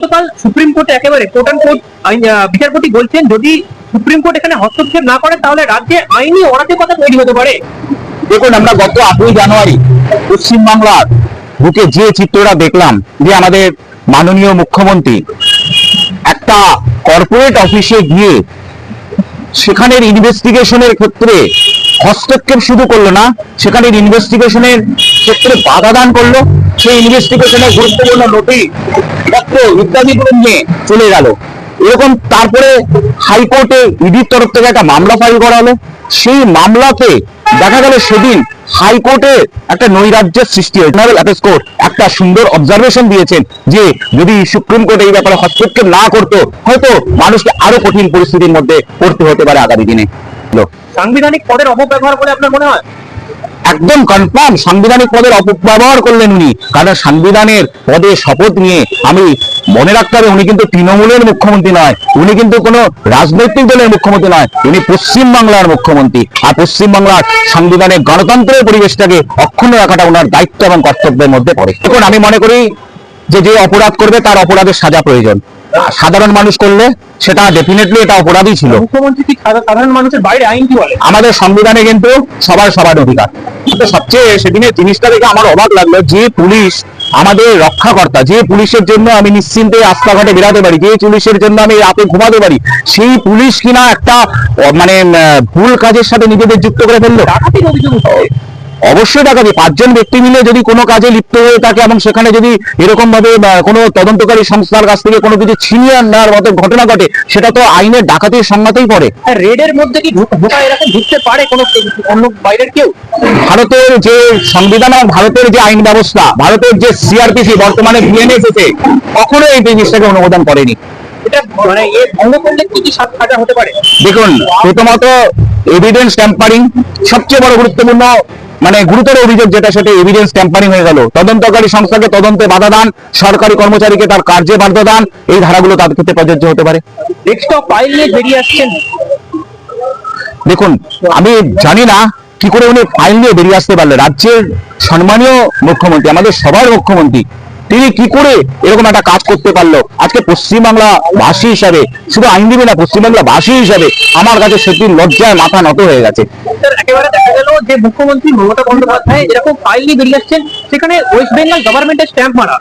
গতকাল সুপ্রিম কোর্টে একেবারে কোর্ট অ্যান্ড কোর্ট বিচারপতি বলছেন যদি সুপ্রিম কোর্ট এখানে হস্তক্ষেপ না করে তাহলে রাজ্যে আইনি অরাজকতা তৈরি হতে পারে। দেখুন, আমরা গত 8ই জানুয়ারি পশ্চিমবাংলার বুকে যে চিত্রটা দেখলাম, যে আমাদের মাননীয় মুখ্যমন্ত্রী একটা কর্পোরেট অফিসে গিয়ে সেখানের ইনভেস্টিগেশনের ক্ষেত্রে হস্তক্ষেপ শুধু করলো না, সেখানের ইনভেস্টিগেশনের ক্ষেত্রে বাধা দান করলো, সেই ইনভেস্টিগেশনের গুরুত্বপূর্ণ নথি পত্র ইত্যাদিগুলো নিয়ে চলে গেল। এরকম তারপরে হাইকোর্টে ইডির তরফ থেকে একটা মামলা ফাইল করা হলো। সেই মামলাতে দেখা গেল সেদিন হাইকোর্টে একটা নৈরাজ্যের সৃষ্টি হয়েছে। কোর্ট একটা সুন্দর অবজারভেশন দিয়েছেন যে যদি সুপ্রিম কোর্ট এই ব্যাপারে হস্তক্ষেপ না করতো হয়তো মানুষকে আরো কঠিন পরিস্থিতির মধ্যে পড়তে হতে পারে আগামী দিনে। সাংবিধানিক পদের অপব্যবহার বলে আপনার মনে হয়? একদম কনফার্ম সাংবিধানিক পদের অপব্যবহার করলেন উনি। কারণ সাংবিধানের পদে শপথ নিয়ে আমি মনে রাখতে হবে, উনি কিন্তু তৃণমূলের মুখ্যমন্ত্রী নয়, উনি কিন্তু কোনো রাজনৈতিক দলের মুখ্যমন্ত্রী নয়, উনি পশ্চিমবাংলার মুখ্যমন্ত্রী। আর পশ্চিমবাংলার সাংবিধানিক গণতন্ত্রের পরিবেশটাকে অক্ষুণ্ণ রাখাটা ওনার দায়িত্ব এবং কর্তব্যের মধ্যে পড়ে। এখন আমি মনে করি যে অপরাধ করবে তার অপরাধের সাজা প্রয়োজন। সাধারণ মানুষ করলে সেটা ডেফিনেটলি এটা অপরাধই ছিল। মুখ্যমন্ত্রী কি সাধারণ মানুষের বাইরে আইন কি বলে? আমাদের সংবিধানে কিন্তু সবার অধিকার। সবচেয়ে সেদিনের জিনিসটা দেখে আমার অবাক লাগলো, যে পুলিশ আমাদের রক্ষাকর্তা, যে পুলিশের জন্য আমি নিশ্চিন্তে রাস্তাঘাটে বেরাতে পারি, যে পুলিশের জন্য আমি রাতে ঘুমাতে পারি, সেই পুলিশ কিনা একটা মানে ভুল কাজের সাথে নিজেদের যুক্ত করে ফেললো। ডাকাতির অভিযোগ অবশ্যই ডাকাতি। 5 জন ব্যক্তি মিলে যদি কোনো কাজে লিপ্ত হয়ে থাকে এবং সেখানে যদি এরকম ভাবে কোনো তদন্তকারী সংস্থার কাছ থেকে কোনো কিছু ছিনিয়ে নেওয়ার মতো ঘটনা ঘটে, সেটা তো আইনের ডাকাতির সংজ্ঞাতেই পড়ে। রেডের মধ্যে কি এরকম ঢুকতে পারে কোনো অন্য বাইরের কেউ? ভারতের যে সংবিধান এবং ভারতের যে আইন ব্যবস্থা, ভারতের যে সিআরপিসি বর্তমানে বিএনএস কখনো এই জিনিসটাকে অনুমোদন করেনি। এটা মানে এর ভঙ্গ করলে কি কি সাজা হতে পারে? দেখুন, প্রথমত এভিডেন্স ট্যাম্পারিং সবচেয়ে বড় গুরুত্বপূর্ণ, মানে গুরুতর অভিযোগ যেটা, সেটা এভিডেন্স ট্যাম্পারিং হয়ে গেল। তদন্তকারী সংস্থাকে তদন্তে বাধা দান, সরকারি কর্মচারীকে তার কার্যে বাধা দান, এই ধারাগুলো তাদের ক্ষেত্রে প্রযোজ্য হতে পারে। ডেস্কটপ ফাইল নিয়ে বেরিয়ে আসছেন। দেখুন, আমি জানি না কি করে উনি ফাইল নিয়ে বেরিয়ে আসতে পারলেন। রাজ্যের সম্মানীয় মুখ্যমন্ত্রী, আমাদের সবার মুখ্যমন্ত্রী, তিনি কি করে এরকম একটা কাজ করতে পারলো? আজকে পশ্চিমবাংলা ভাষী হিসাবে, শুধু আইনজীবী না, পশ্চিমবাংলা ভাষী হিসাবে আমার কাছে সেদিন লজ্জায় মাথা নত হয়ে গেছে। একেবারে দেখা গেল যে মুখ্যমন্ত্রী মমতা বন্দ্যোপাধ্যায় এরকম ফাইল নিয়ে বেরিয়ে আসছেন, সেখানে ওয়েস্ট বেঙ্গল গভর্নমেন্টের স্ট্যাম্প মারা।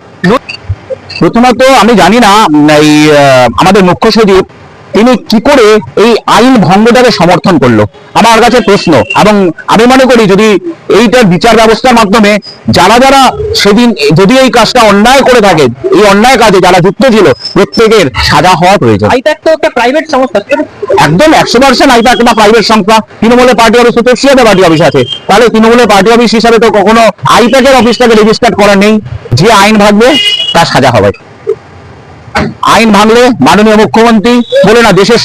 প্রথমত আমি জানি না এই আমাদের মুখ্য সচিব তিনি কি করে এই আইন ভঙ্গটাকে সমর্থন করলো, আমার কাছে প্রশ্ন। এবং আমি মনে করি যদি এইটার বিচার ব্যবস্থার মাধ্যমে যারা সেদিন যদি এই কাজটা অন্যায় করে থাকে, এই অন্যায় কাজে যারা যুক্ত ছিল, প্রত্যেকের সাজা হওয়া প্রয়োজন। আইপ্যাক তো একটা প্রাইভেট সংস্থা, একদম 100% আইপ্যাক একটা প্রাইভেট সংস্থা। তৃণমূলের পার্টি অফিস তো সিয়াতে পার্টি অফিস আছে, তাহলে তৃণমূলের পার্টি অফিস হিসাবে তো কখনো আইপ্যাকের অফিসটাকে রেজিস্টার করা নেই। যে আইন ভাঙবে তার সাজা হবে। আইন ভাঙলে মাননীয় মুখ্যমন্ত্রী বলে না, দেশের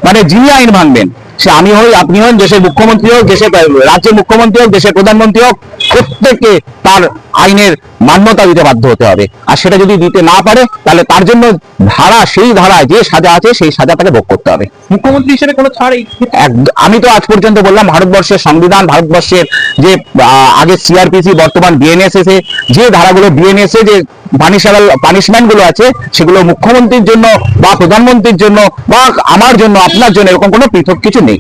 মানে যিনি আইন ভাঙবেন, সে আমি হই, আপনি হন, দেশের মুখ্যমন্ত্রী হোক, দেশের রাজ্যের মুখ্যমন্ত্রী হোক, দেশের প্রধানমন্ত্রী হোক, প্রত্যেককে তার আইনের মান্যতা দিতে বাধ্য হতে হবে। আর সেটা যদি দিতে না পারে তাহলে তার জন্য সেই ধারায় যে সাজা আছে সেই সাজাটাকে ভোগ করতে হবে। মুখ্যমন্ত্রী হিসেবে কোনো ছাড়? আমি তো আজ পর্যন্ত বললাম, ভারতবর্ষের সংবিধান, ভারতবর্ষের যে আগে সিআরপিসি বর্তমান বিএনএস যে ধারাগুলো, বিএনএস যে পানিশমেন্ট গুলো আছে, সেগুলো মুখ্যমন্ত্রীর জন্য বা প্রধানমন্ত্রীর জন্য বা আমার জন্য, আপনার জন্য এরকম কোনো পৃথক কিছু নেই।